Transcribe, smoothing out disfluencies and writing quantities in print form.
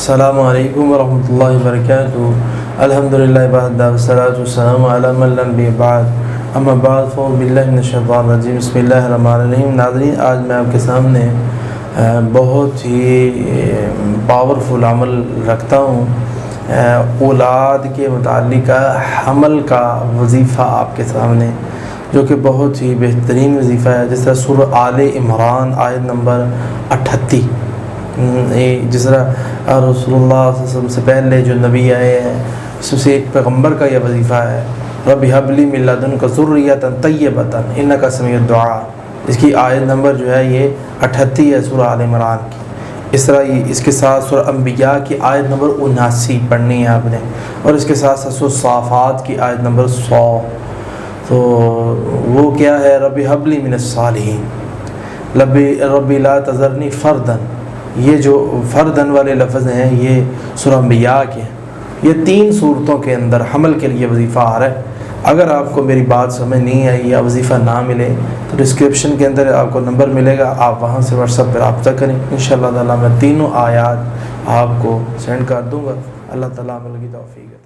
السلام علیکم ورحمۃ اللہ وبرکاتہ۔ الحمدللہ والصلاۃ والسلام علی من لا نبی بعد، اما بعد فاعوذ باللہ من الشیطان الرجیم، بسم اللہ الرحمن الرحیم۔ ناظرین، آج میں آپ کے سامنے بہت ہی پاورفل عمل رکھتا ہوں، اولاد کے متعلق حمل کا وظیفہ آپ کے سامنے، جو کہ بہت ہی بہترین وظیفہ ہے۔ جس طرح سورہ آل عمران آیت نمبر 38، جس طرح رسول اللہ صلی اللہ علیہ وسلم سے پہلے جو نبی آئے ہیں اس سے ایک پیغمبر کا یہ وظیفہ ہے، رب ہب لی من لدنک ذریۃ طیبۃ انک سمیع الدعاء۔ اس کی آیت نمبر جو ہے یہ 38 ہے سورہ آل عمران کی۔ اس طرح اس کے ساتھ سورہ انبیاء کی آیت نمبر 79 پڑھنی ہے آپ نے، اور اس کے ساتھ ساتھ سورہ صافات کی آیت نمبر 100۔ تو وہ کیا ہے؟ رب ہب لی من الصالحین، رب لا تذرنی فردن۔ یہ جو فردن والے لفظ ہیں یہ سورہ انبیاء کے ہیں۔ یہ 3 صورتوں کے اندر حمل کے لیے وظیفہ آ رہا ہے۔ اگر آپ کو میری بات سمجھ نہیں آئی یا وظیفہ نہ ملے تو ڈسکرپشن کے اندر آپ کو نمبر ملے گا، آپ وہاں سے واٹس ایپ پہ رابطہ کریں، انشاءاللہ تعالیٰ میں تینوں آیات آپ کو سینڈ کر دوں گا۔ اللہ تعالیٰ عمل کی توفیق ہے۔